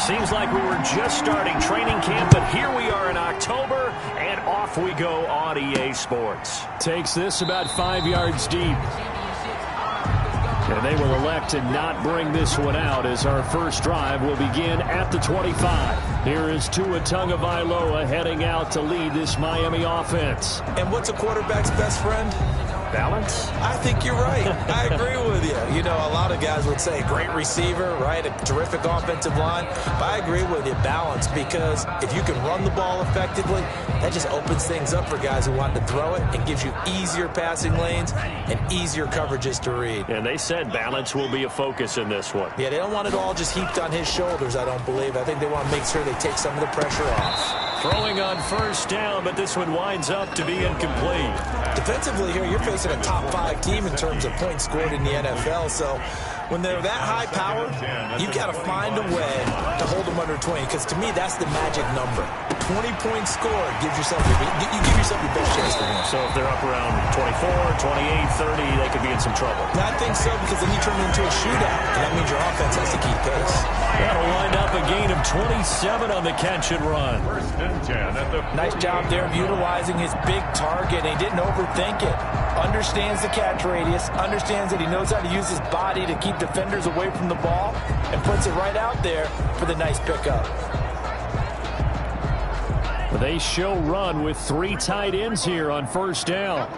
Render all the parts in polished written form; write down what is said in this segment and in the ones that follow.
Seems like we were just starting training camp, but here we are in October, and off we go on EA Sports. Takes this about 5 yards deep. And they will elect to not bring this one out as our first drive will begin at the 25. Here is TTh3sup3rb3ast's heading out to lead this Miami offense. And what's a quarterback's best friend? Balance? I think you're right. I agree with you. You know, a lot of guys would say great receiver, right? A terrific offensive line. But I agree with you, balance, because if you can run the ball effectively, that just opens things up for guys who want to throw it and gives you easier passing lanes and easier coverages to read. And they said balance will be a focus in this one. Yeah, they don't want it all just heaped on his shoulders, I don't believe. I think they want to make sure they take some of the pressure off. Throwing on first down, but this one winds up to be incomplete. Defensively here, you're facing a top 5 team in terms of points scored in the NFL, so when they're that high powered, you got to find a way to hold them under 20, because to me, that's the magic number. 20 points scored gives yourself you give yourself your best chance to win. So if they're up around 24, 28, 30, they could be in some trouble. I think so, because then you turn it into a shootout, and that means your offense has to keep pace. That'll wind up a gain of 27 on the catch and run. Nice job there of utilizing his big target. He didn't overthink it. Understands the catch radius, understands that he knows how to use his body to keep defenders away from the ball, and puts it right out there for the nice pickup. They show run with 3 tight ends here on first down.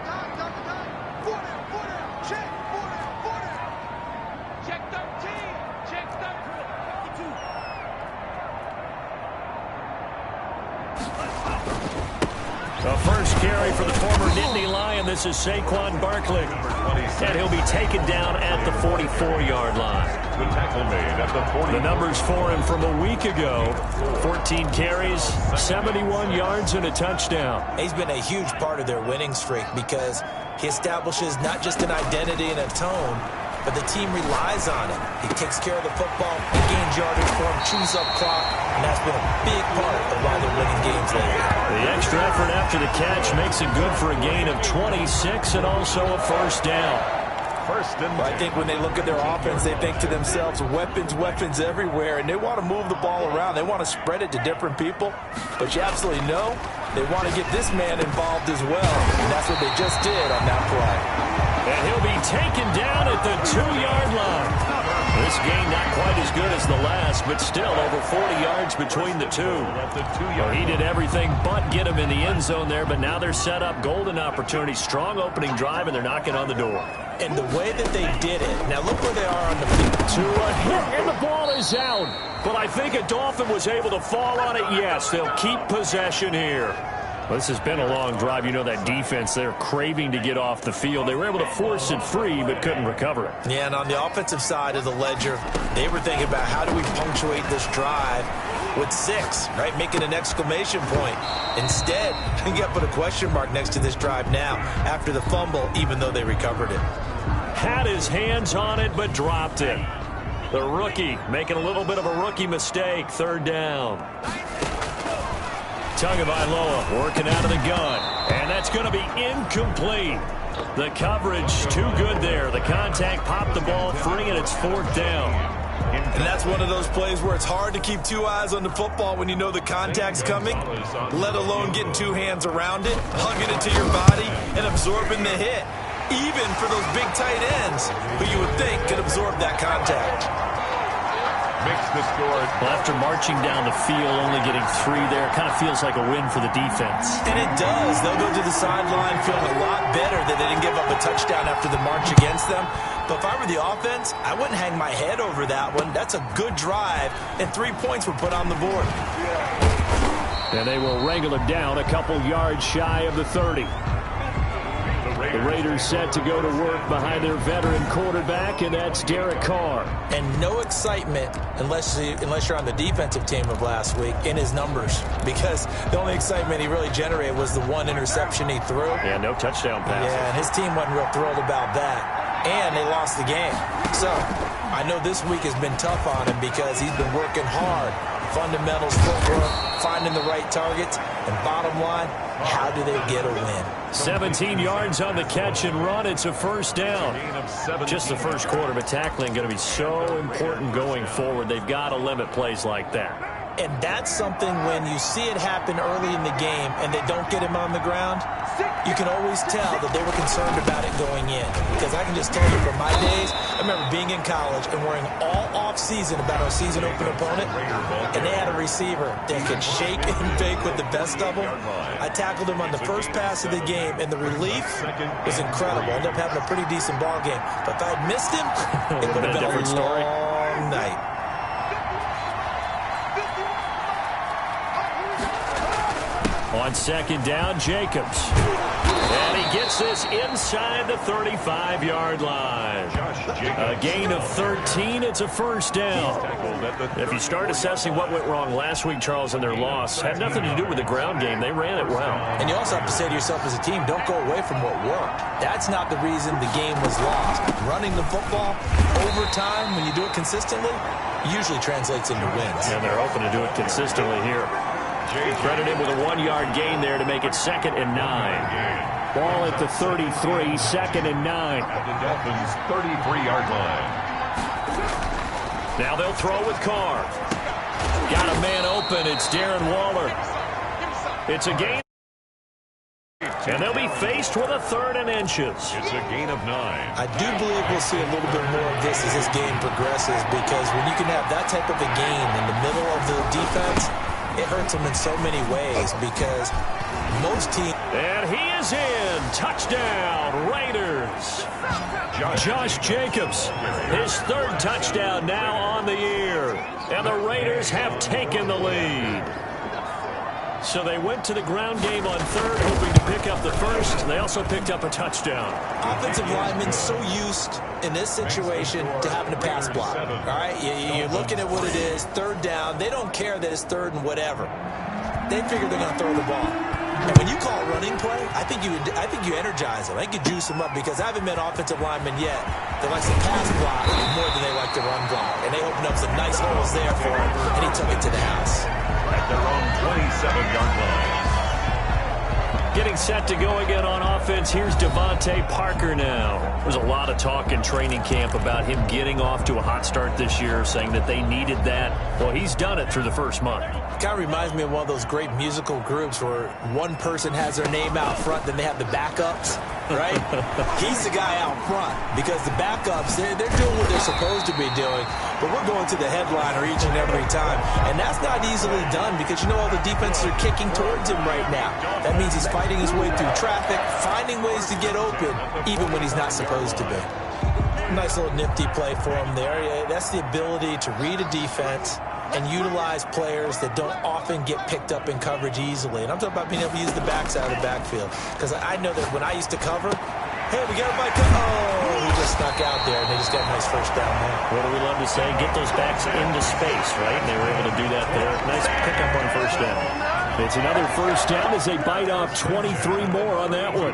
The first carry for the former Nittany Lion. This is Saquon Barkley. And he'll be taken down at the 44-yard line. The numbers for him from a week ago: 14 carries, 71 yards, and a touchdown. He's been a huge part of their winning streak because he establishes not just an identity and a tone, but the team relies on him. He takes care of the football, he gains yardage for him, chews up clock, and that's been a big part of why they're winning games lately. The extra effort after the catch makes it good for a gain of 26 and also a first down. Well, I think when they look at their offense, they think to themselves, weapons everywhere, and they want to move the ball around. They want to spread it to different people, but you absolutely know they want to get this man involved as well, and that's what they just did on that play. And he'll be taken down at the 2-yard line. This gain not quite as good as the last, but still over 40 yards between the two. Well, he did everything but get him in the end zone there, but now they're set up. Golden opportunity, strong opening drive, and they're knocking on the door. And the way that they did it, now look where they are on the field. To a hit, and the ball is out. But I think a Dolphin was able to fall on it. Yes, they'll keep possession here. Well, this has been a long drive. You know that defense, they're craving to get off the field. They were able to force it free, but couldn't recover it. Yeah, and on the offensive side of the ledger, they were thinking about how do we punctuate this drive with 6, right? Making an exclamation point. Instead, you got to put a question mark next to this drive now after the fumble, even though they recovered it. Had his hands on it, but dropped it. The rookie making a little bit of a rookie mistake. 3rd down. TTh3sup3rb3ast working out of the gun. And that's going to be incomplete. The coverage too good there. The contact popped the ball free, and it's 4th down. And that's one of those plays where it's hard to keep 2 eyes on the football when you know the contact's coming, let alone getting 2 hands around it, hugging it to your body, and absorbing the hit. Even for those big tight ends who you would think could absorb that contact. Makes the score. Well, after marching down the field, only getting 3 there, it kind of feels like a win for the defense. And it does. They'll go to the sideline feeling a lot better that they didn't give up a touchdown after the march against them. But if I were the offense, I wouldn't hang my head over that one. That's a good drive, and 3 points were put on the board. And they will wrangle it down a couple yards shy of the 30. The Raiders set to go to work behind their veteran quarterback, and that's Derek Carr. And no excitement, unless you're on the defensive team of last week, in his numbers. Because the only excitement he really generated was the 1 interception he threw. Yeah, no touchdown pass. Yeah, and his team wasn't real thrilled about that. And they lost the game. So I know this week has been tough on him because he's been working hard fundamentals, footwork, finding the right targets, and bottom line, how do they get a win? 17 yards on the catch and run. It's a first down. Just the first quarter, but tackling going to be so important going forward. They've got to limit plays like that. And that's something when you see it happen early in the game and they don't get him on the ground, you can always tell that they were concerned about it going in. Because I can just tell you from my days, I remember being in college and worrying all off-season about our season open opponent, and they had a receiver that could shake and bake with the best of them. I tackled him on the first pass of the game, and the relief was incredible. I ended up having a pretty decent ball game. But if I had missed him, it would have been a long night. On second down, Jacobs. And he gets this inside the 35-yard line. A gain of 13. It's a first down. If you start assessing what went wrong last week, Charles, in their loss, had nothing to do with the ground game. They ran it well. And you also have to say to yourself as a team, don't go away from what worked. That's not the reason the game was lost. Running the football over time, when you do it consistently, usually translates into wins. And they're hoping to do it consistently here. Credited with a 1-yard gain there to make it 2nd and 9. Ball at the 33, 2nd and 9. The Dolphins' 33-yard line. Now they'll throw with Carr. Got a man open. It's Darren Waller. It's a gain. And they'll be faced with a 3rd and inches. It's a gain of 9. I do believe we'll see a little bit more of this as this game progresses, because when you can have that type of a gain in the middle of the defense, it hurts them in so many ways, because most teams... And he is in. Touchdown, Raiders. Josh Jacobs, his 3rd touchdown now on the year. And the Raiders have taken the lead. So they went to the ground game on 3rd, hoping to pick up the 1st. They also picked up a touchdown. Offensive linemen so used in this situation to having to pass block. All right, you're looking at what it is, 3rd down. They don't care that it's 3rd and whatever. They figure they're going to throw the ball. And when you call running play, I think you energize them. I think you juice them up, because I haven't met offensive linemen yet that likes to pass block more than they like to run block. And they opened up some nice holes there for him, and he took it to the house. At their own 27-yard line. Getting set to go again on offense. Here's Devontae Parker now. There's a lot of talk in training camp about him getting off to a hot start this year, saying that they needed that. Well, he's done it through the first month. It kind of reminds me of one of those great musical groups where one person has their name out front, then they have the backups, right? He's the guy out front, because the backups, they're doing what they're supposed to be doing, but we're going to the headliner each and every time. And that's not easily done, because you know all the defenses are kicking towards him right now. That means he's fighting his way through traffic, finding ways to get open, even when he's not supposed to be. Nice little nifty play for him there. That's the ability to read a defense and utilize players that don't often get picked up in coverage easily. And I'm talking about being able to use the backside of the backfield. Because I know that when I used to cover, hey, we got a bike. Oh, he just snuck out there, and they just got a nice first down there. What do we love to say? Get those backs into space, right? And they were able to do that there. Nice pickup on first down. It's another first down as they bite off 23 more on that one.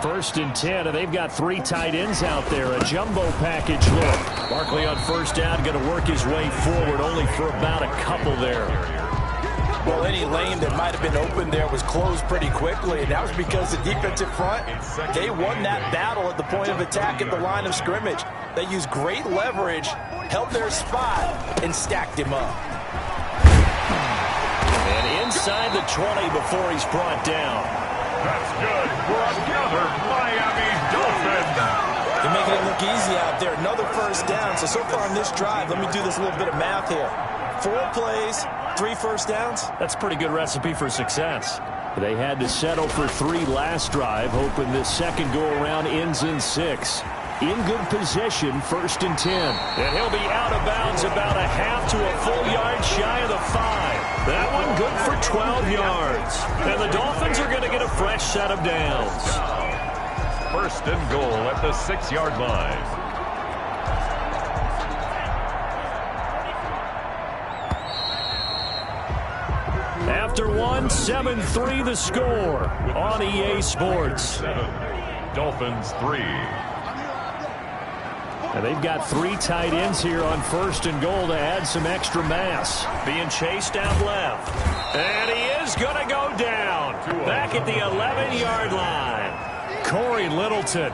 1st and 10, and they've got 3 tight ends out there. A jumbo package look. Barkley on first down, going to work his way forward, only for about a couple there. Well, any lane that might have been open there was closed pretty quickly, and that was because the defensive front, they won that battle at the point of attack at the line of scrimmage. They used great leverage, held their spot, and stacked him up. And inside the 20 before he's brought down. That's good for another Miami Dolphin. They're making it look easy out there. Another first down. So far on this drive, let me do this little bit of math here. 4 plays, 3 first downs. That's a pretty good recipe for success. They had to settle for 3 last drive, hoping this second go-around ends in 6. In good position, 1st and 10. And he'll be out of bounds about a half to a full yard shy of the 5. That one good for 12 yards. And the Dolphins are going to get a fresh set of downs. 1st and goal at the 6-yard line. After one, 7-3 the score on EA Sports. 7, Dolphins 3. And they've got 3 tight ends here on 1st and goal to add some extra mass. Being chased down left. And he is going to go down. Back at the 11-yard line. Corey Littleton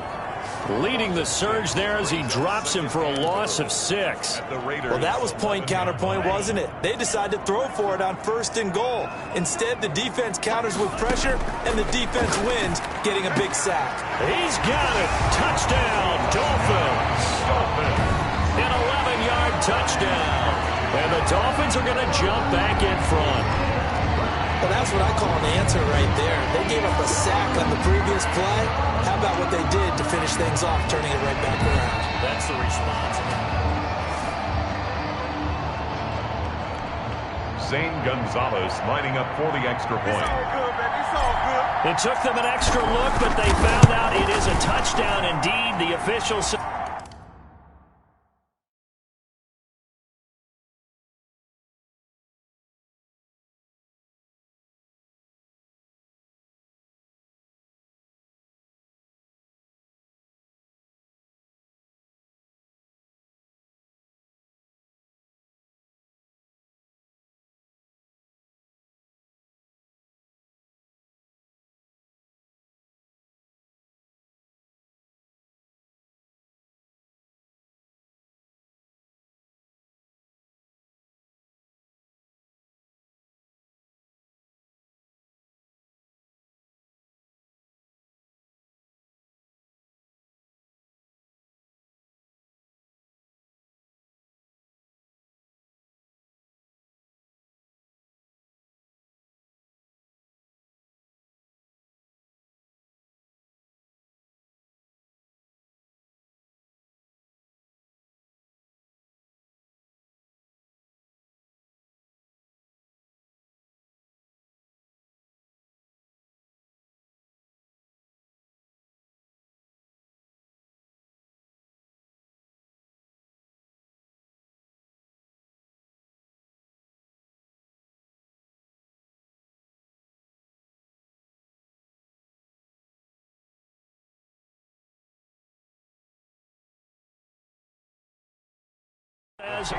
leading the surge there as he drops him for a loss of 6. Well, that was point counterpoint, wasn't it? They decided to throw for it on 1st and goal. Instead, the defense counters with pressure, and the defense wins, getting a big sack. He's got it. Touchdown, Dolphins. An 11-yard touchdown. And the Dolphins are going to jump back in front. Well, that's what I call an answer right there. They gave up a sack on the previous play. How about what they did to finish things off, turning it right back around? That's the response. Zane Gonzalez lining up for the extra point. It's all good, baby. It's all good. It took them an extra look, but they found out it is a touchdown indeed. The officials...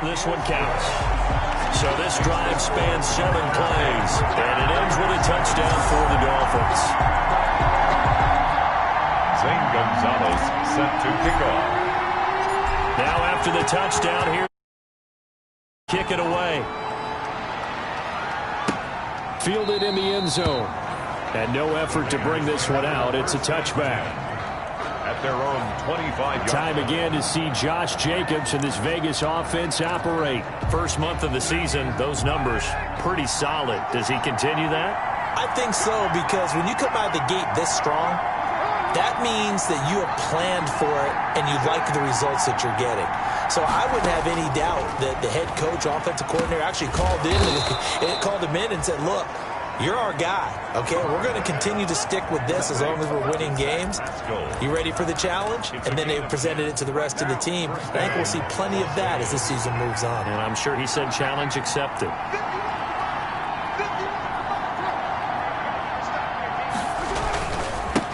This one counts. So this drive spans 7 plays, and it ends with a touchdown for the Dolphins. Zane Gonzalez set to kick off. Now after the touchdown here, kick it away. Fielded in the end zone. And no effort to bring this one out. It's a touchback. At their own 25-yard Time again to see Josh Jacobs and this Vegas offense operate. First month of the season, those numbers pretty solid. Does he continue that? I think so, because when you come out of the gate this strong, that means that you have planned for it and you like the results that you're getting. So I wouldn't have any doubt that the head coach, offensive coordinator, actually called him in and said, look, you're our guy, okay? We're going to continue to stick with this as long as we're winning games. You ready for the challenge? And then they presented it to the rest of the team. I think we'll see plenty of that as the season moves on. And I'm sure he said challenge accepted.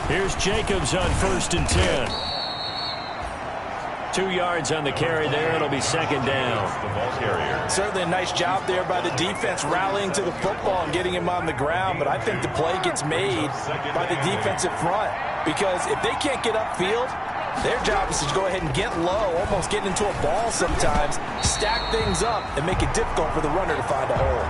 Here's Jacobs on 1st and 10. 2 yards on the carry there. It'll be 2nd down. The ball carrier. Certainly a nice job there by the defense rallying to the football and getting him on the ground, but I think the play gets made by the defensive front, because if they can't get upfield, their job is to go ahead and get low, almost get into a ball sometimes, stack things up, and make it difficult for the runner to find a hole.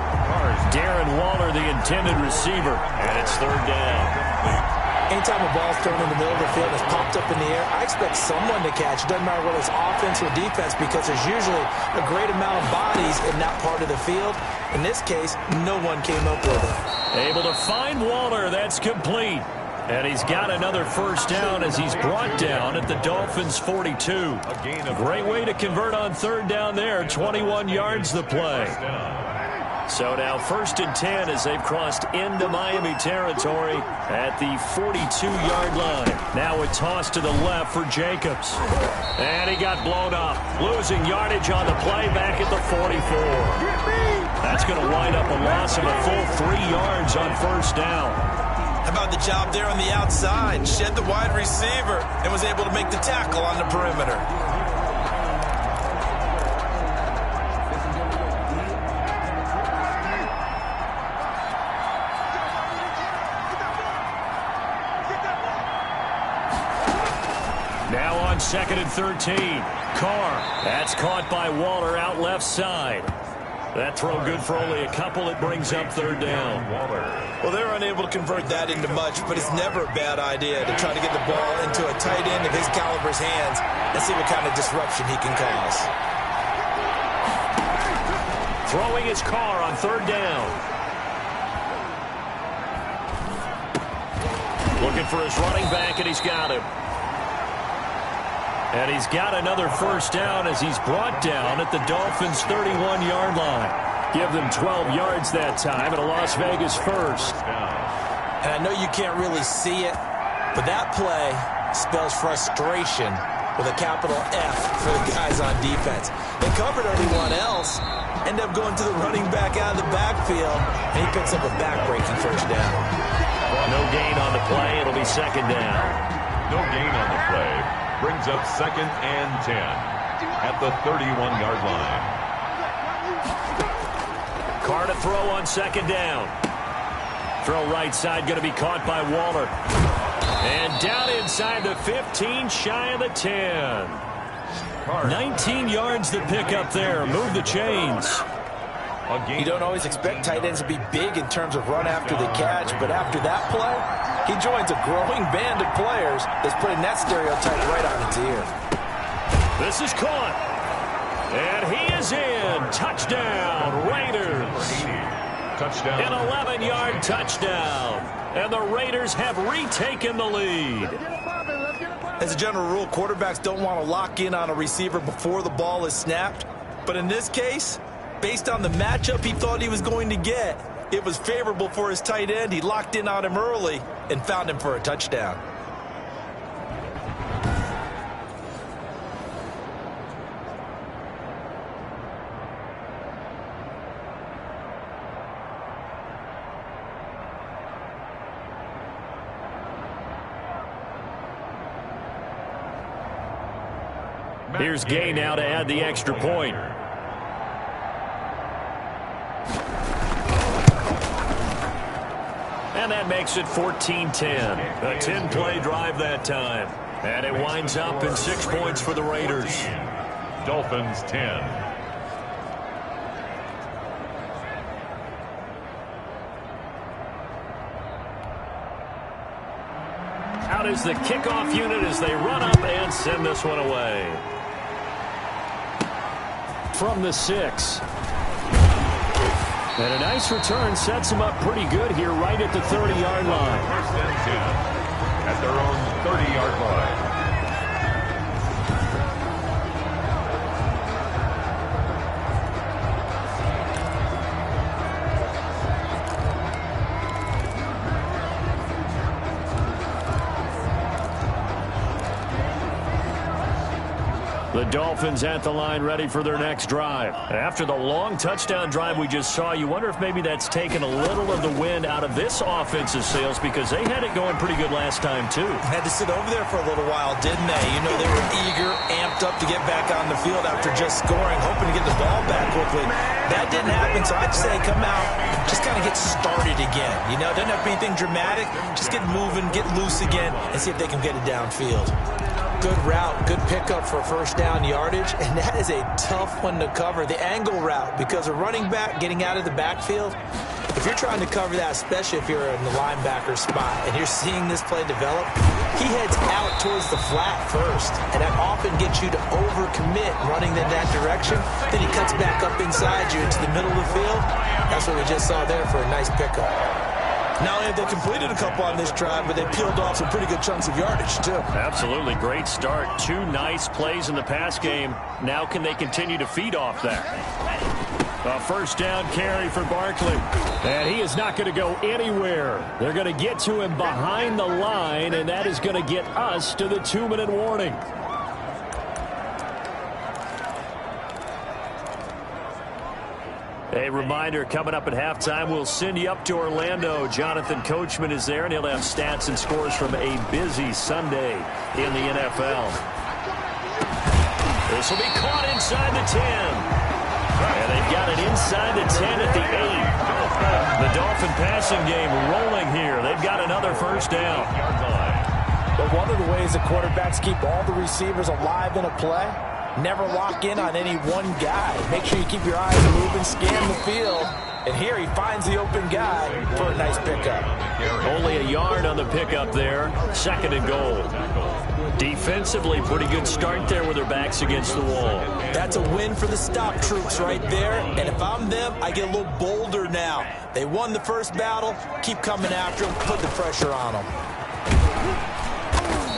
Darren Waller, the intended receiver, and it's 3rd down. Anytime a ball's thrown in the middle of the field and it's popped up in the air, I expect someone to catch. It doesn't matter whether it's offense or defense, because there's usually a great amount of bodies in that part of the field. In this case, no one came up with it. Able to find Waller. That's complete. And he's got another 1st down as he's brought down at the Dolphins' 42. Great way to convert on 3rd down there. 21 yards the play. So now 1st and 10 as they've crossed into Miami territory at the 42-yard line. Now a toss to the left for Jacobs. And he got blown up. Losing yardage on the play back at the 44. That's going to wind up a loss of a full 3 yards on 1st down. How about the job there on the outside? Shed the wide receiver and was able to make the tackle on the perimeter. on 2nd and 13. Carr. That's caught by Waller out left side. That throw good for only a couple. It brings up 3rd down. Well, they're unable to convert that into much, but it's never a bad idea to try to get the ball into a tight end of his caliber's hands and see what kind of disruption he can cause. Throwing his Carr on 3rd down. Looking for his running back, and he's got him. And he's got another 1st down as he's brought down at the Dolphins' 31-yard line. Give them 12 yards that time at a Las Vegas 1st. And I know you can't really see it, but that play spells frustration with a capital F for the guys on defense. They covered everyone else, end up going to the running back out of the backfield, and he picks up a back-breaking 1st down. No gain on the play. It'll be 2nd down. No gain on the play. Brings up 2nd and 10 at the 31-yard line. Carr to throw on 2nd down. Throw right side going to be caught by Waller. And down inside the 15, shy of the 10. 19 yards to pick up there. Move the chains. You don't always expect tight ends to be big in terms of run after the catch, but after that play, he joins a growing band of players that's putting that stereotype right on its ear. This is caught. And he is in. Touchdown, Raiders. Touchdown. An 11-yard touchdown. And the Raiders have retaken the lead. As a general rule, quarterbacks don't want to lock in on a receiver before the ball is snapped. But in this case, based on the matchup he thought he was going to get, it was favorable for his tight end. He locked in on him early and found him for a touchdown. Here's Gay now to add the extra point. And that makes it 14-10. A 10-play drive that time. And it winds up in 6 points for the Raiders. Dolphins 10. Out is the kickoff unit as they run up and send this one away. From the 6. And a nice return sets them up pretty good here right at the 30-yard line. 1st and 10 at their own 30-yard line. The Dolphins at the line ready for their next drive. After the long touchdown drive we just saw, you wonder if maybe that's taken a little of the wind out of this offensive sails because they had it going pretty good last time too. Had to sit over there for a little while, didn't they? You know, they were eager, amped up to get back on the field after just scoring, hoping to get the ball back quickly. That didn't happen, so I'd say come out, just kind of get started again. You know, doesn't have to be anything dramatic. Just get moving, get loose again, and see if they can get it downfield. Good route, good pickup for 1st down yardage, and that is a tough one to cover. The angle route, because a running back getting out of the backfield, if you're trying to cover that, especially if you're in the linebacker spot and you're seeing this play develop, he heads out towards the flat first, and that often gets you to overcommit running in that direction. Then he cuts back up inside you into the middle of the field. That's what we just saw there for a nice pickup. Not only have they completed a couple on this drive, but they peeled off some pretty good chunks of yardage, too. Absolutely. Great start. 2 nice plays in the pass game. Now can they continue to feed off that? A 1st down carry for Barkley. And he is not going to go anywhere. They're going to get to him behind the line, and that is going to get us to the 2-minute warning. A reminder, coming up at halftime, we'll send you up to Orlando. Jonathan Coachman is there, and he'll have stats and scores from a busy Sunday in the NFL. This will be caught inside the 10. And they've got it inside the 10 at the 8. The Dolphin passing game rolling here. They've got another 1st down. But one of the ways that quarterbacks keep all the receivers alive in a play, never lock in on any one guy. Make sure you keep your eyes moving, scan the field. And here he finds the open guy for a nice pickup. Only a yard on the pickup there. 2nd and goal. Defensively, pretty good start there with their backs against the wall. That's a win for the stop troops right there. And if I'm them, I get a little bolder now. They won the first battle. Keep coming after them. Put the pressure on them.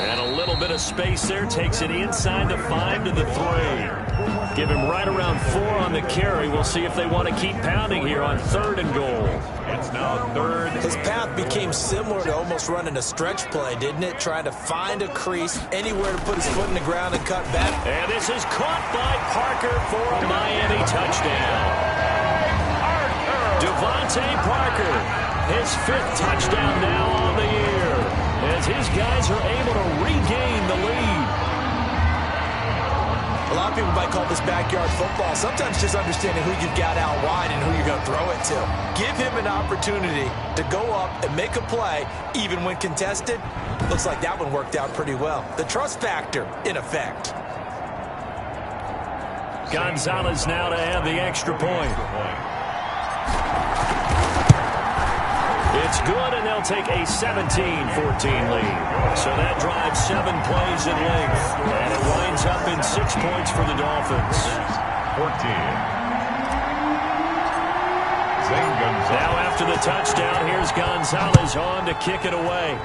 And a little bit of space there. Takes it inside the 5 to the 3. Give him right around 4 on the carry. We'll see if they want to keep pounding here on 3rd and goal. It's now 3rd. His path became similar to almost running a stretch play, didn't it? Trying to find a crease, anywhere to put his foot in the ground and cut back. And this is caught by Parker for a Miami touchdown. Devontae Parker, his 5th touchdown now on the year, as his guys are able to regain the lead. A lot of people might call this backyard football. Sometimes just understanding who you've got out wide and who you're going to throw it to. Give him an opportunity to go up and make a play, even when contested. Looks like that one worked out pretty well. The trust factor, in effect. Gonzalez now to have the extra point. It's good, and they'll take a 17-14 lead. So that drives 7 plays in length, and it winds up in 6 points for the Dolphins. 14. Zane Gonzalez. Now after the touchdown, here's Gonzalez on to kick it away.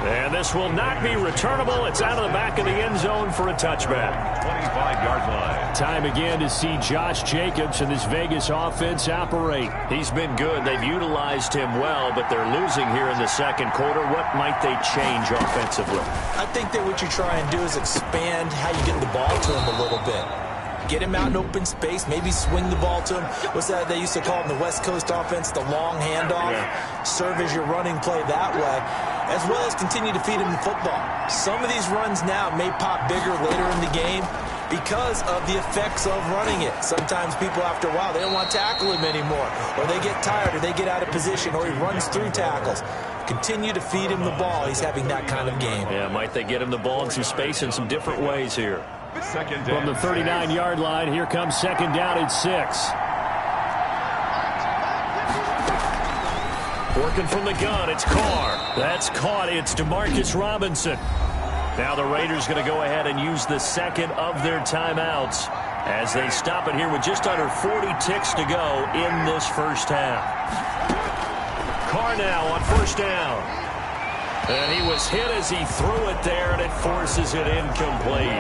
And this will not be returnable. It's out of the back of the end zone for a touchback. 25-yard line. Time again to see Josh Jacobs and this Vegas offense operate. He's been good. They've utilized him well, but they're losing here in the 2nd quarter. What might they change offensively? I think that what you try and do is expand how you get the ball to him a little bit. Get him out in open space, maybe swing the ball to him. What's that they used to call in the West Coast offense, the long handoff? Yeah. Serve as your running play that way, as well as continue to feed him the football. Some of these runs now may pop bigger later in the game because of the effects of running it. Sometimes people, after a while, they don't want to tackle him anymore, or they get tired, or they get out of position, or he runs through tackles. Continue to feed him the ball. He's having that kind of game. Yeah, might they get him the ball in some space in some different ways here. From the 39-yard line, here comes 2nd down and 6. Working from the gun, it's Carr. That's caught. It's Demarcus Robinson. Now the Raiders going to go ahead and use the 2nd of their timeouts as they stop it here with just under 40 ticks to go in this first half. Carr now on 1st down. And he was hit as he threw it there, and it forces it incomplete.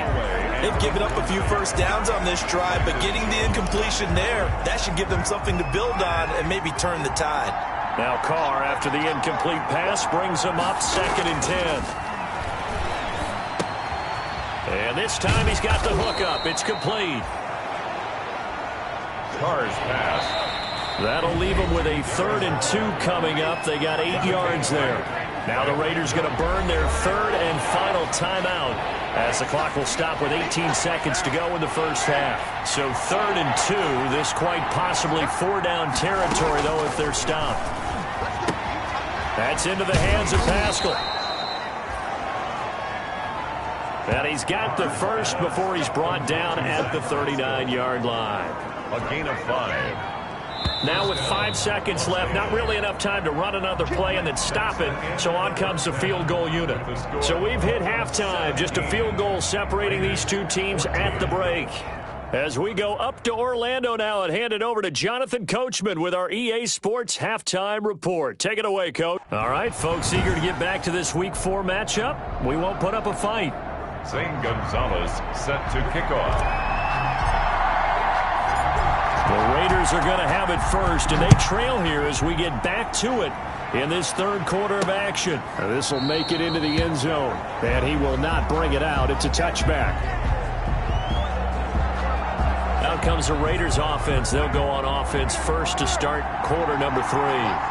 They've given up a few first downs on this drive, but getting the incompletion there, that should give them something to build on and maybe turn the tide. Now Carr, after the incomplete pass, brings him up 2nd and 10. And this time he's got the hook up. It's complete. Carr's pass. That'll leave them with a 3rd and 2 coming up. They got 8 yards there. Now the Raiders going to burn their 3rd and final timeout as the clock will stop with 18 seconds to go in the first half. So 3rd and 2, this quite possibly 4-down territory, though, if they're stopped. That's into the hands of Pascal. And he's got the first before he's brought down at the 39-yard line. A gain of 5. Now with 5 seconds left, not really enough time to run another play and then stop it, so on comes the field goal unit. So we've hit halftime, just a field goal separating these two teams at the break. As we go up to Orlando now and hand it over to Jonathan Coachman with our EA Sports Halftime Report. Take it away, Coach. All right, folks, eager to get back to this Week 4 matchup. We won't put up a fight. Zane Gonzalez set to kick off. The Raiders are going to have it first, and they trail here as we get back to it in this 3rd quarter of action. This will make it into the end zone, and he will not bring it out. It's a touchback. Out comes the Raiders offense. They'll go on offense first to start quarter number 3.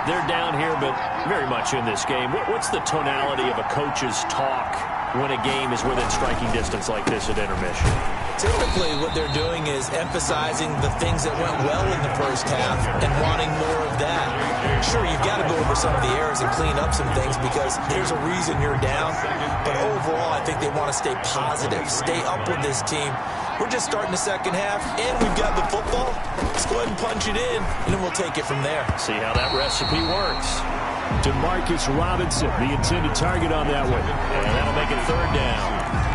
They're down here, but very much in this game. What's the tonality of a coach's talk when a game is within striking distance like this at intermission? Typically, likely what they're doing is emphasizing the things that went well in the first half and wanting more of that. Sure, you've got to go over some of the errors and clean up some things because there's a reason you're down. But overall, I think they want to stay positive, stay up with this team. We're just starting the second half, and we've got the football. Let's go ahead and punch it in, and then we'll take it from there. See how that recipe works. Demarcus Robinson, the intended target on that one. And that'll make it third down.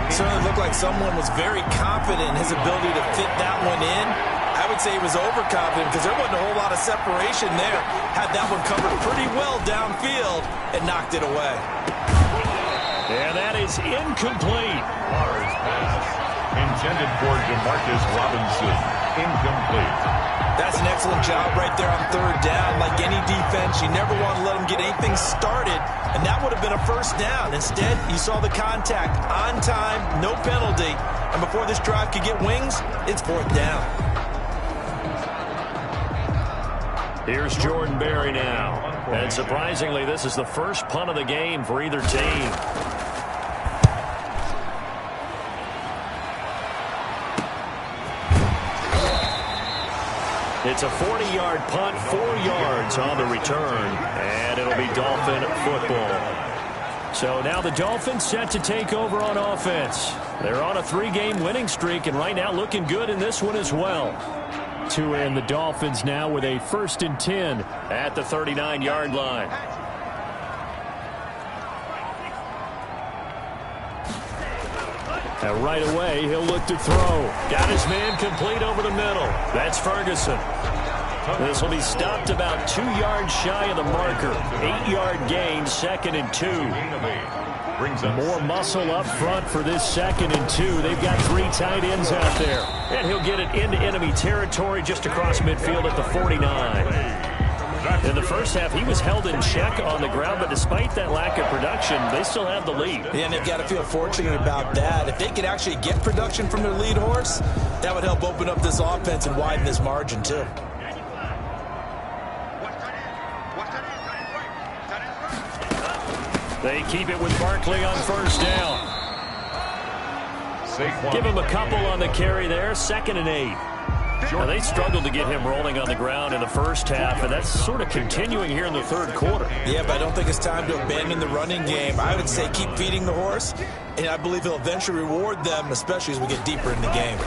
Certainly looked like someone was very confident in his ability to fit that one in. I would say he was overconfident because there wasn't a whole lot of separation there. Had that one covered pretty well downfield and knocked it away. And that is incomplete. Barr's pass intended for Demarcus Robinson. Incomplete. That's an excellent job right there on third down. Like any defense, you never want to let them get anything started, and that would have been a first down. Instead, you saw the contact on time, no penalty, and before this drive could get wings, it's fourth down. Here's Jordan Berry now. And surprisingly, this is the first punt of the game for either team. It's a 40-yard punt, 4 yards on the return, and it'll be Dolphin football. So now the Dolphins set to take over on offense. They're on a 3-game winning streak, and right now looking good in this one as well. To end the Dolphins now with a 1st and 10 at the 39-yard line. And right away, he'll look to throw. Got his man complete over the middle. That's Ferguson. This will be stopped about 2 yards shy of the marker. 8-yard gain, 2nd and 2. More muscle up front for this 2nd and 2. They've got 3 tight ends out there. And he'll get it into enemy territory just across midfield at the 49. In the first half, he was held in check on the ground, but despite that lack of production, they still have the lead. And they've got to feel fortunate about that. If they could actually get production from their lead horse, that would help open up this offense and widen this margin, too. They keep it with Barkley on first down. Give him a couple on the carry there, 2nd and 8. Now, they struggled to get him rolling on the ground in the first half, and that's sort of continuing here in the third quarter. Yeah, but I don't think it's time to abandon the running game. I would say keep feeding the horse, and I believe he'll eventually reward them, especially as we get deeper in the game.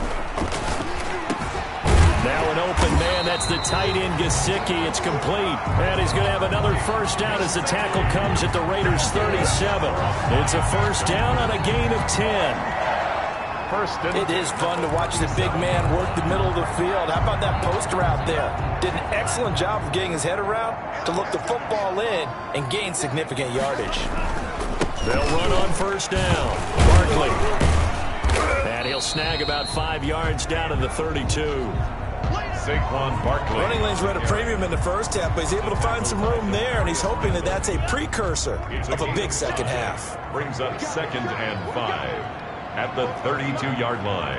Now an open man. That's the tight end, Gesicki. It's complete. And he's going to have another first down as the tackle comes at the Raiders' 37. It's a first down on a gain of 10. It is fun to watch the big man work the middle of the field. How about that post route there? Did an excellent job of getting his head around to look the football in and gain significant yardage. They'll run on first down. Barkley. And he'll snag about 5 yards down in the 32. Saquon Barkley. Running lanes were at a premium in the first half, but he's able to find some room there, and he's hoping that that's a precursor of a big second half. Brings up 2nd and 5. At the 32-yard line.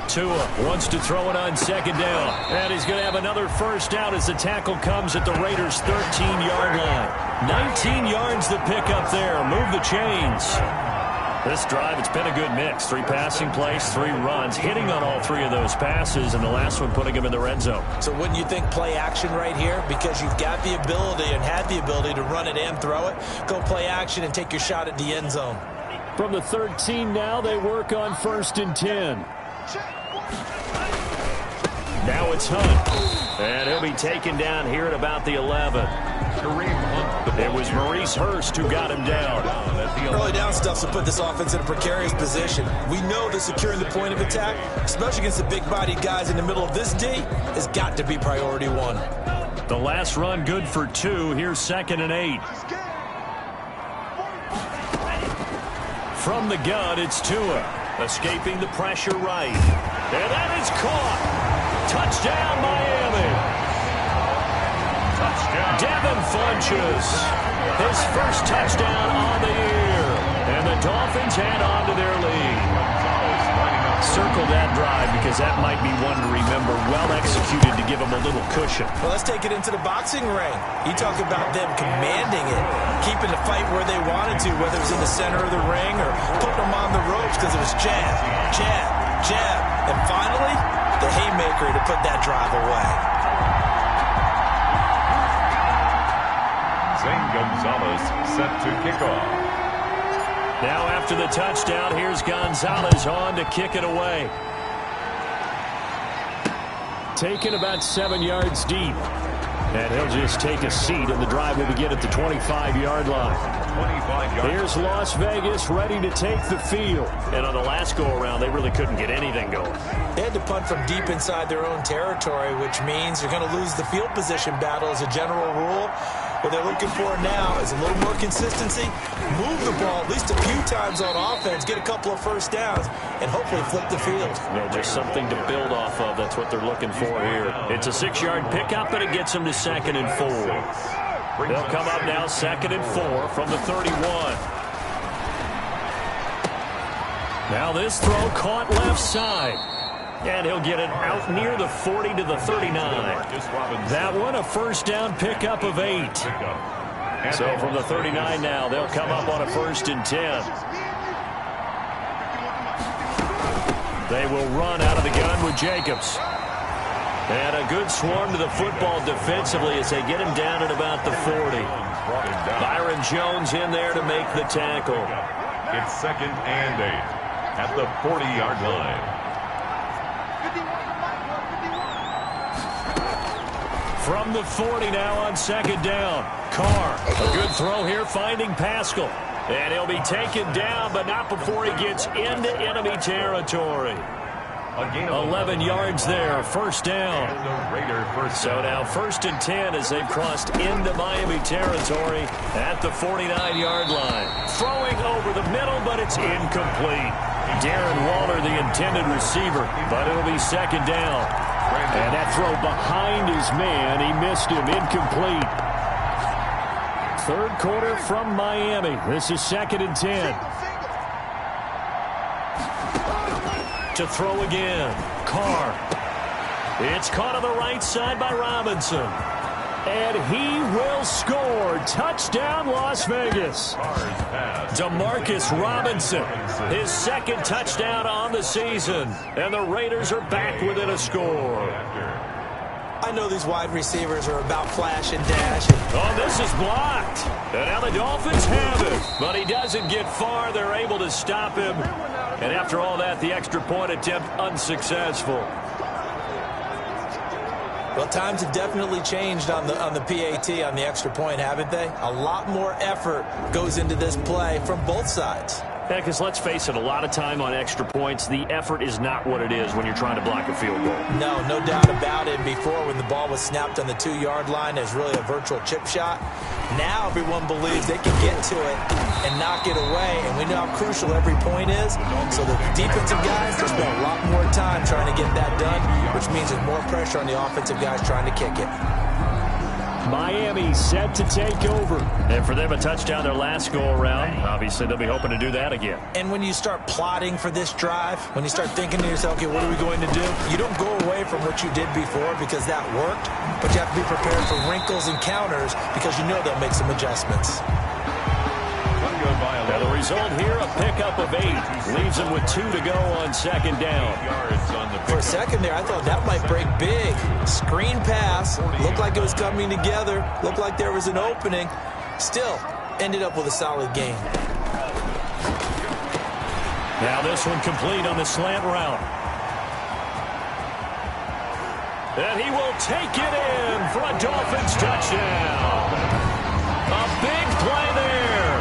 Tua wants to throw it on 2nd down. And he's going to have another first down as the tackle comes at the Raiders' 13-yard line. 19 yards to pick up there. Move the chains. This drive, it's been a good mix. 3 passing plays, 3 runs, hitting on all 3 of those passes, and the last one putting him in the red zone. So wouldn't you think play action right here? Because you've got the ability and had the ability to run it and throw it. Go play action and take your shot at the end zone. From the 13 now, they work on 1st and 10. Now it's Hunt. And he'll be taken down here at about the 11. It was Maurice Hurst who got him down. Early down stuff will put this offense in a precarious position. We know that securing the point of attack, especially against the big-bodied guys in the middle of this D, has got to be priority 1. The last run good for 2. Here's 2nd and 8. From the gun, it's Tua. Escaping the pressure right. And that is caught. Touchdown, Miami. Devin Funchess, his first touchdown on the year, and the Dolphins head on to their lead. Circle that drive because that might be one to remember. Well executed to give them a little cushion. Well, let's take it into the boxing ring. You talk about them commanding it, keeping the fight where they wanted to, whether it was in the center of the ring or putting them on the ropes because it was jab, jab, jab. And finally, the haymaker to put that drive away. Zane Gonzalez set to kick off. Now after the touchdown, here's Gonzalez on to kick it away. Taken about 7 yards deep. And he'll just take a seat, and the drive will begin at the 25-yard line. 25 Here's Las Vegas ready to take the field. And on the last go-around, they really couldn't get anything going. They had to punt from deep inside their own territory, which means you're going to lose the field position battle as a general rule. What they're looking for now is a little more consistency, move the ball at least a few times on offense, get a couple of first downs, and hopefully flip the field. Well, just something to build off of. That's what they're looking for here. It's a 6-yard pickup, and it gets them to 2nd and 4. They'll come up now 2nd and 4 from the 31. Now this throw caught left side. And he'll get it out near the 40 to the 39. That one, a first down pickup of 8. So from the 39 now, they'll come up on a 1st and 10. They will run out of the gun with Jacobs. And a good swarm to the football defensively as they get him down at about the 40. Byron Jones in there to make the tackle. It's 2nd and 8 at the 40-yard line. From the 40 now on 2nd down. Carr, a good throw here, finding Pascal. And he'll be taken down, but not before he gets into enemy territory. 11 yards there, 1st down. So now 1st and 10 as they've crossed into Miami territory at the 49-yard line. Throwing over the middle, but it's incomplete. Darren Waller, the intended receiver, but it'll be 2nd down. And that throw behind his man, he missed him, incomplete. 3rd quarter from Miami. This is 2nd and 10. To throw again. Carr. It's caught on the right side by Robinson. And he will score. Touchdown, Las Vegas. Demarcus Robinson, his 2nd touchdown on the season. And the Raiders are back within a score. I know these wide receivers are about flash and dash. Oh, this is blocked. And now the Dolphins have it. But he doesn't get far. They're able to stop him. And after all that, the extra point attempt unsuccessful. Well, times have definitely changed on the PAT, on the extra point, haven't they? A lot more effort goes into this play from both sides. Yeah, because let's face it, a lot of time on extra points, the effort is not what it is when you're trying to block a field goal. No doubt about it. Before, when the ball was snapped on the 2-yard line, there's really a virtual chip shot. Now everyone believes they can get to it and knock it away, and we know how crucial every point is. So the defensive guys, they spend a lot more time trying to get that done, which means there's more pressure on the offensive guys trying to kick it. Miami set to take over. And for them, a touchdown their last go-around. Obviously, they'll be hoping to do that again. And when you start plotting for this drive, when you start thinking to yourself, okay, what are we going to do? You don't go away from what you did before because that worked, but you have to be prepared for wrinkles and counters because you know they'll make some adjustments. Now the result here, a pickup of 8. Leaves them with 2 to go on 2nd down. For a second there, I thought that might break big. Screen pass. Looked like it was coming together. Looked like there was an opening. Still, ended up with a solid game. Now this one complete on the slant route. And he will take it in for a Dolphins touchdown. A big play there.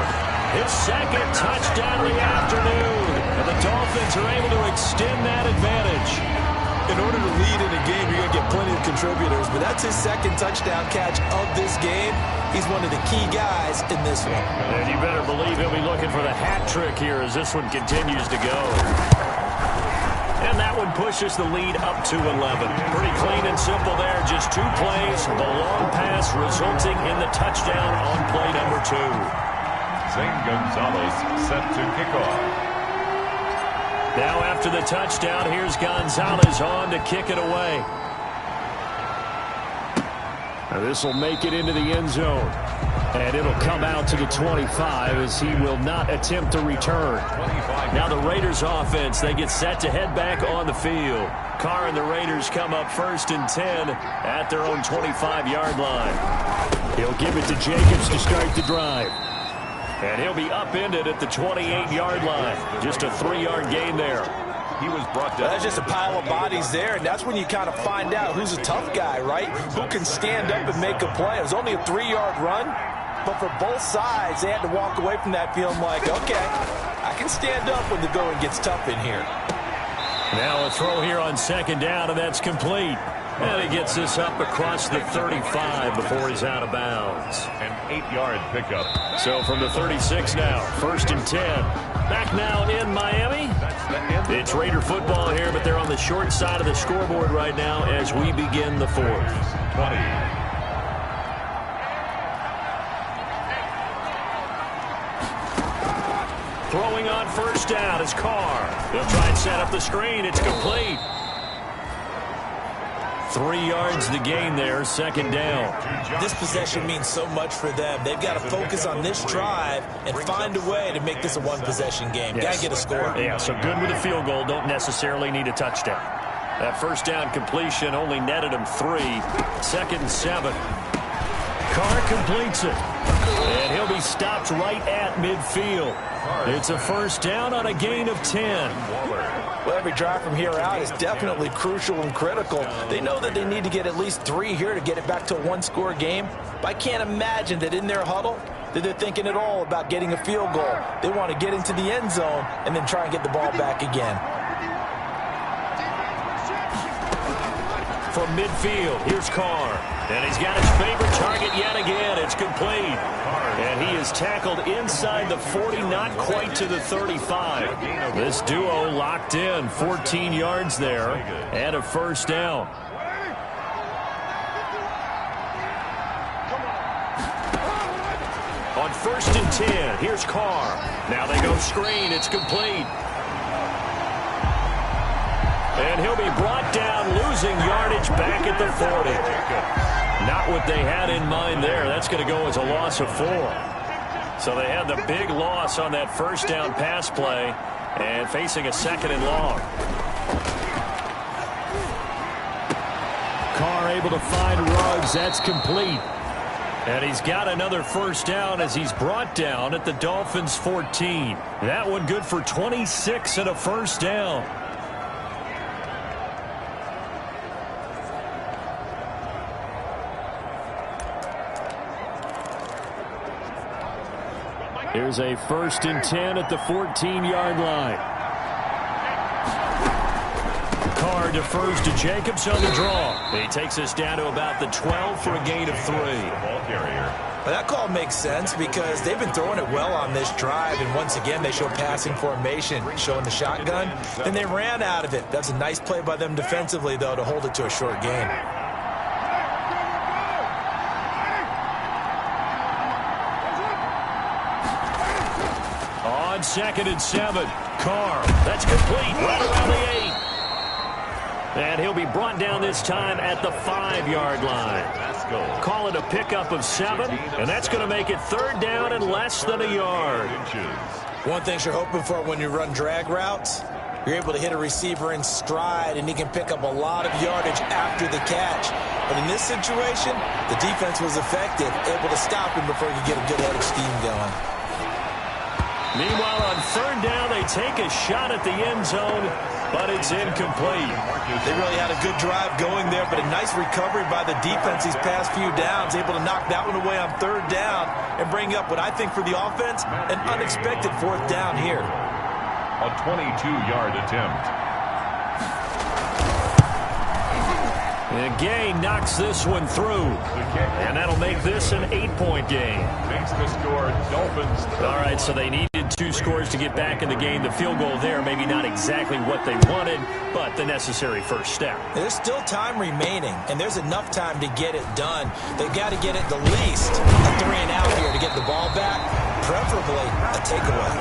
His 2nd touchdown of the afternoon. And the Dolphins are able to extend that advantage. In order to lead in a game, you're going to get plenty of contributors, but that's his 2nd touchdown catch of this game. He's one of the key guys in this one. And you better believe he'll be looking for the hat trick here as this one continues to go. And that one pushes the lead up to 11. Pretty clean and simple there. Just 2 plays, the long pass resulting in the touchdown on play number 2. Zane Gonzalez set to kick off. Now after the touchdown, here's Gonzalez on to kick it away. Now this will make it into the end zone. And it'll come out to the 25 as he will not attempt to return. Now the Raiders offense, they get set to head back on the field. Carr and the Raiders come up 1st and 10 at their own 25-yard line. He'll give it to Jacobs to start the drive. And he'll be upended at the 28-yard line. Just a 3-yard gain there. He was brought down. That's just a pile of bodies there, and that's when you kind of find out who's a tough guy, right? Who can stand up and make a play. It was only a 3-yard run, but for both sides, they had to walk away from that feeling like, okay, I can stand up when the going gets tough in here. Now a throw here on 2nd down, and that's complete. And he gets this up across the 35 before he's out of bounds. An 8-yard pickup. So from the 36 now, 1st and 10. Back now in Miami. It's Raider football here, but they're on the short side of the scoreboard right now as we begin the 4th. 20. Throwing on 1st down is Carr. He'll try and set up the screen. It's complete. 3 yards the gain there, 2nd down. This possession means so much for them. They've got to focus on this drive and find a way to make this a one-possession game. Yes. Got to get a score. Yeah, so good with a field goal. Don't necessarily need a touchdown. That 1st down completion only netted him 3. 2nd and 7. Carr completes it. And he'll be stopped right at midfield. It's a 1st down on a gain of 10. Well, every drive from here out is definitely crucial and critical. They know that they need to get at least 3 here to get it back to a one-score game. But I can't imagine that in their huddle that they're thinking at all about getting a field goal. They want to get into the end zone and then try and get the ball back again. From midfield, here's Carr. And he's got his favorite target yet again. It's complete. And he is tackled inside the 40, not quite to the 35. This duo locked in, 14 yards there, and a 1st down. On 1st and 10, here's Carr. Now they go screen. It's complete. And he'll be brought down, losing yardage back at the 40. Not what they had in mind there. That's going to go as a loss of 4. So they had the big loss on that 1st down pass play and facing a 2nd and long. Carr able to find Ruggs. That's complete. And he's got another 1st down as he's brought down at the Dolphins' 14. That one good for 26 and a 1st down. Here's a 1st and 10 at the 14-yard line. Carr defers to Jacobs on the draw. He takes us down to about the 12 for a gain of 3. Ball carrier. Well, that call makes sense because they've been throwing it well on this drive, and once again they show passing formation, showing the shotgun. Then they ran out of it. That's a nice play by them defensively, though, to hold it to a short gain. On 2nd and 7, Carr. That's complete right around the 8. And he'll be brought down this time at the 5-yard line. Call it a pickup of 7, and that's going to make it 3rd down and less than a yard. One thing you're hoping for when you run drag routes, you're able to hit a receiver in stride, and he can pick up a lot of yardage after the catch. But in this situation, the defense was effective, able to stop him before you get a good head of steam going. Meanwhile, on 3rd down, they take a shot at the end zone, but it's incomplete. They really had a good drive going there, but a nice recovery by the defense these past few downs, able to knock that one away on 3rd down and bring up what I think for the offense, an unexpected 4th down here. A 22-yard attempt. And Gay knocks this one through. And that'll make this an 8-point game. Makes the score Dolphins. All right, so they needed 2 scores to get back in the game. The field goal there, maybe not exactly what they wanted, but the necessary 1st step. There's still time remaining, and there's enough time to get it done. They've got to get it the least a 3 and out here to get the ball back, preferably a takeaway.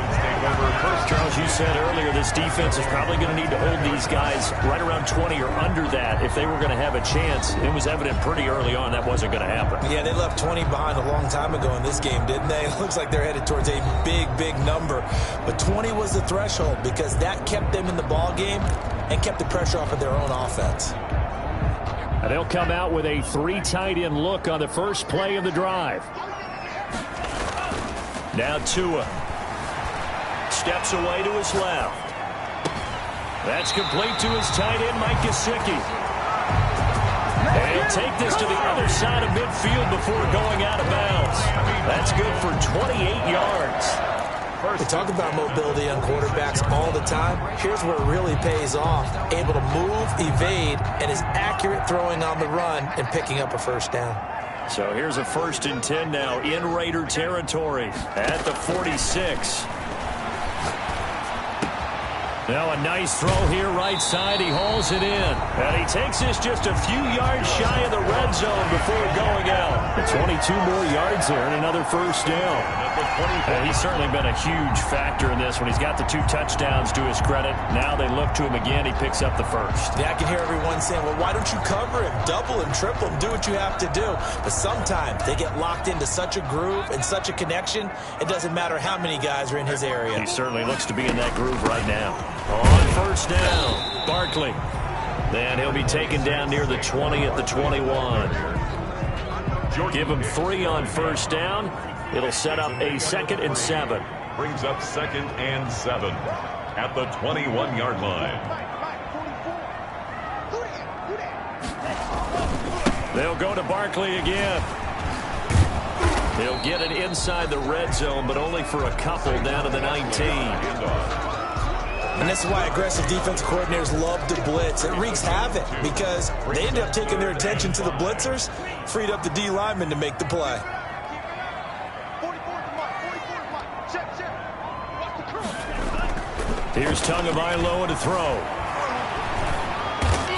Charles, you said earlier this defense is probably going to need to hold these guys right around 20 or under that if they were going to have a chance. It was evident pretty early on that wasn't going to happen. Yeah, they left 20 behind a long time ago in this game, didn't they? It looks like they're headed towards a big, big number. But 20 was the threshold because that kept them in the ball game and kept the pressure off of their own offense. And they'll come out with a 3 tight end look on the first play of the drive. Now Tua steps away to his left. That's complete to his tight end, Mike Gesicki. And he'll take this to the other side of midfield before going out of bounds. That's good for 28 yards. We talk about mobility on quarterbacks all the time. Here's where it really pays off. Able to move, evade, and is accurate throwing on the run and picking up a first down. So here's a 1st and 10 now in Raider territory at the 46. Now a nice throw here right side. He hauls it in. And he takes this just a few yards shy of the red zone before going out. 22 more yards there and another first down. And he's certainly been a huge factor in this when he's got the 2 touchdowns to his credit. Now they look to him again. He picks up the first. Yeah, I can hear everyone saying, well, why don't you cover him? Double him, triple him, do what you have to do. But sometimes they get locked into such a groove and such a connection, it doesn't matter how many guys are in his area. He certainly looks to be in that groove right now. On first down, Barkley. Then he'll be taken down near the 20 at the 21. Give him 3 on first down. It'll set up a 2nd and 7. Brings up 2nd and 7 at the 21-yard line. They'll go to Barkley again. He'll get it inside the red zone, but only for a couple down to the 19. And this is why aggressive defensive coordinators love to blitz. It wreaks havoc because they end up taking their attention to the blitzers, freed up the D lineman to make the play. Here's Tagovailoa to throw.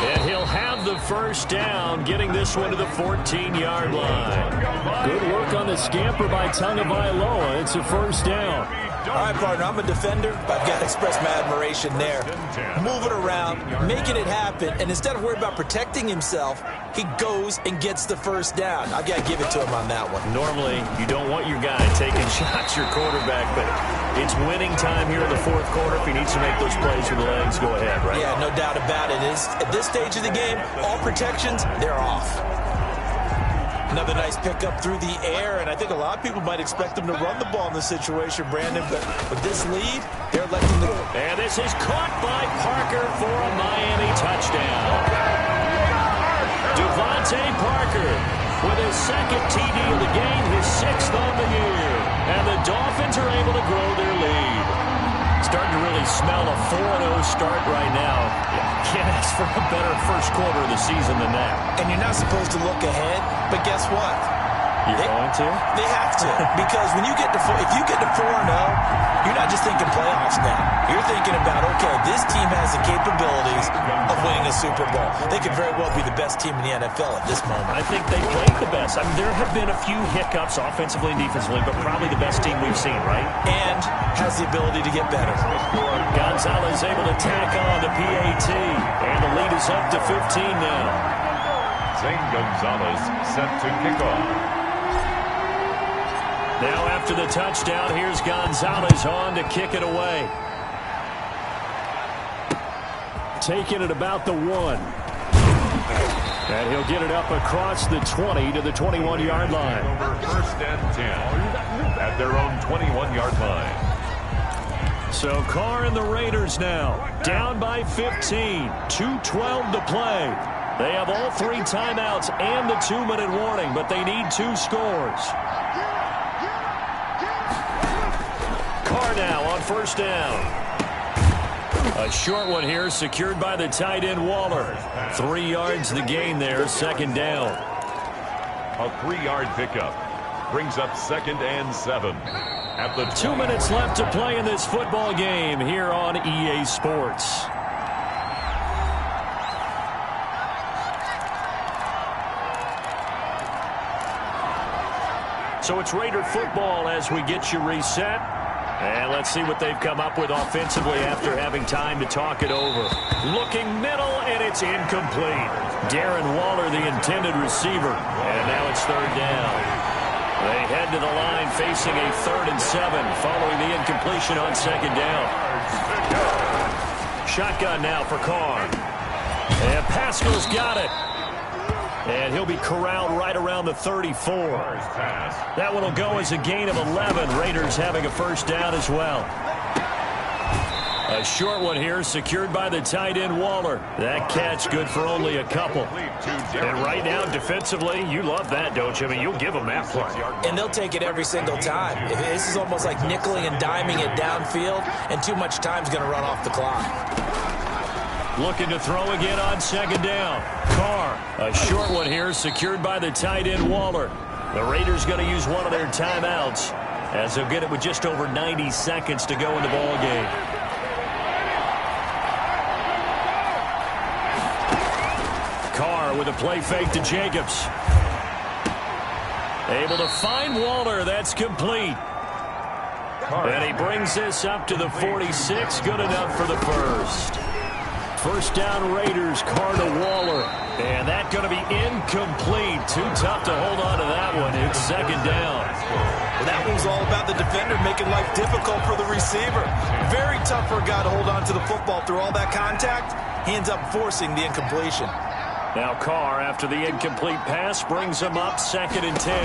And he'll have the first down, getting this one to the 14-yard line. Good work on the scamper by Tagovailoa. It's a first down. All right, partner, I'm a defender, but I've got to express my admiration there. Moving around, making it happen, and instead of worrying about protecting himself, he goes and gets the first down. I've got to give it to him on that one. Normally, you don't want your guy taking shots, your quarterback, but it's winning time here in the 4th quarter. If he needs to make those plays with the legs, go ahead, right? Yeah, no doubt about it. At this stage of the game, all protections, they're off. Another nice pickup through the air, and I think a lot of people might expect them to run the ball in this situation, Brandon, but with this lead, they're electing to... And this is caught by Parker for a Miami touchdown. Devontae Parker with his 2nd TD of the game, his 6th on the year. And the Dolphins are able to grow their lead. Starting to really smell a 4-0 start right now. Can't ask for a better first quarter of the season than that. And you're not supposed to look ahead, but guess what? You're going to? They have to, because when you get to if you get to 4-0, you're not just thinking playoffs now. You're thinking about, okay, this team has the capabilities of winning a Super Bowl. They could very well be the best team in the NFL at this moment. I think they played the best. I mean, there have been a few hiccups offensively and defensively, but probably the best team we've seen, right? And has the ability to get better. Gonzalez able to tack on the PAT, and the lead is up to 15 now. Zane Gonzalez set to kick off. Now after the touchdown, here's Gonzalez on to kick it away. Taking it about the 1. And he'll get it up across the 20 to the 21-yard line. Over 1st and 10 at their own 21-yard line. So Carr and the Raiders now down by 15. 2:12 to play. They have all 3 timeouts and the 2-minute warning, but they need 2 scores. Carr now on first down. A short one here, secured by the tight end Waller. 3 yards the gain there, 2nd down. A 3-yard pickup brings up 2nd and 7 at the 2 minutes left to play in this football game here on EA Sports. So it's Raider football as we get you reset. And let's see what they've come up with offensively after having time to talk it over. Looking middle, and it's incomplete. Darren Waller, the intended receiver. And now it's third down. They head to the line facing a 3rd and 7 following the incompletion on second down. Shotgun now for Carr. And Pascal's got it. And he'll be corralled right around the 34. That one will go as a gain of 11. Raiders having a first down as well. A short one here, secured by the tight end Waller. That catch good for only a couple. And right now, defensively, you love that, don't you? I mean, you'll give them that play. And they'll take it every single time. This is almost like nickeling and diming it downfield, and too much time's going to run off the clock. Looking to throw again on second down. Carr, a short one here, secured by the tight end Waller. The Raiders going to use one of their timeouts, as they'll get it with just over 90 seconds to go in the ball game. Carr with a play fake to Jacobs. Able to find Waller. That's complete. And he brings this up to the 46. Good enough for the first. First down Raiders, Carr to Waller. And that's going to be incomplete. Too tough to hold on to that one. It's second down. Well, that one's all about the defender making life difficult for the receiver. Very tough for a guy to hold on to the football through all that contact. He ends up forcing the incompletion. Now Carr, after the incomplete pass, brings him up 2nd and 10.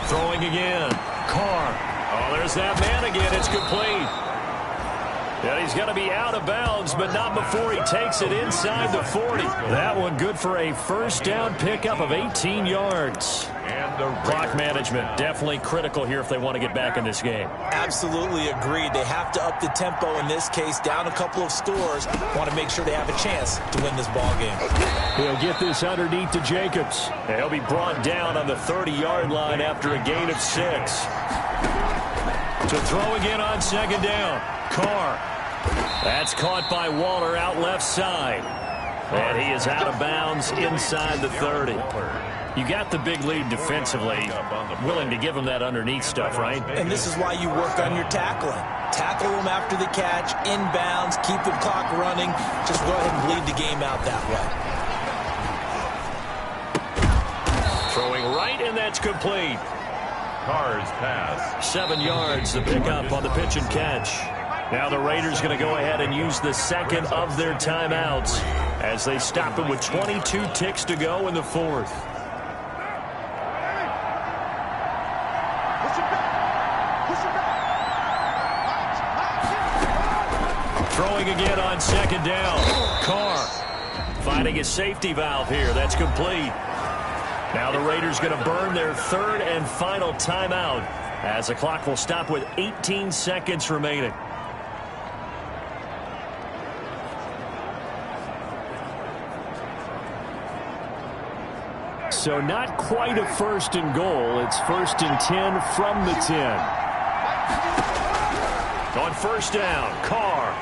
Throwing again. Carr. Oh, there's that man again. It's complete. And he's going to be out of bounds, but not before he takes it inside the 40. That one good for a first down pickup of 18 yards. Clock management definitely critical here if they want to get back in this game. Absolutely agreed. They have to up the tempo in this case, down a couple of scores. Want to make sure they have a chance to win this ball game. He'll get this underneath to Jacobs. And he'll be brought down on the 30-yard line after a gain of 6. To throw again on second down. Carr. That's caught by Waller out left side. And he is out of bounds inside the 30. You got the big lead defensively. Willing to give him that underneath stuff, right? And this is why you work on your tackling. Tackle him after the catch, inbounds, keep the clock running. Just go ahead and bleed the game out that way. Throwing right, and that's complete. Carr's pass. 7 yards, the pickup on the pitch and catch. Now the Raiders going to go ahead and use the second of their timeouts as they stop it with 22 ticks to go in the 4th. Throwing again on second down. Carr finding a safety valve here. That's complete. Now the Raiders going to burn their 3rd and final timeout as the clock will stop with 18 seconds remaining. So not quite a 1st and goal. It's 1st and 10 from the 10. On first down, Carr.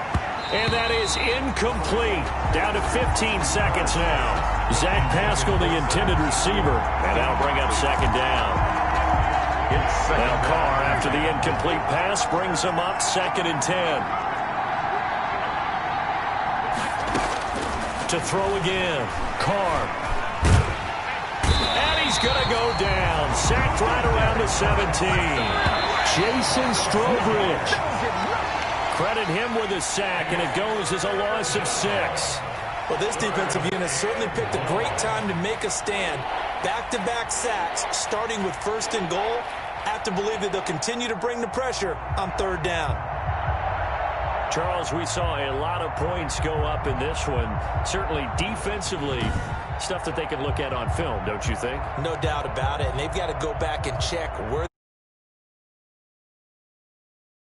And that is incomplete. Down to 15 seconds now. Zach Pascal, the intended receiver. And that'll bring up second down. Now Carr, after the incomplete pass, brings him up 2nd and 10. To throw again. Carr. And he's going to go down. Sacked right around the 17. Jason Strobridge. Credit him with a sack, and it goes as a loss of 6. Well, this defensive unit certainly picked a great time to make a stand. Back-to-back sacks, starting with 1st and goal. Have to believe that they'll continue to bring the pressure on 3rd down. Charles, we saw a lot of points go up in this one. Certainly defensively, stuff that they can look at on film, don't you think? No doubt about it. And they've got to go back and check where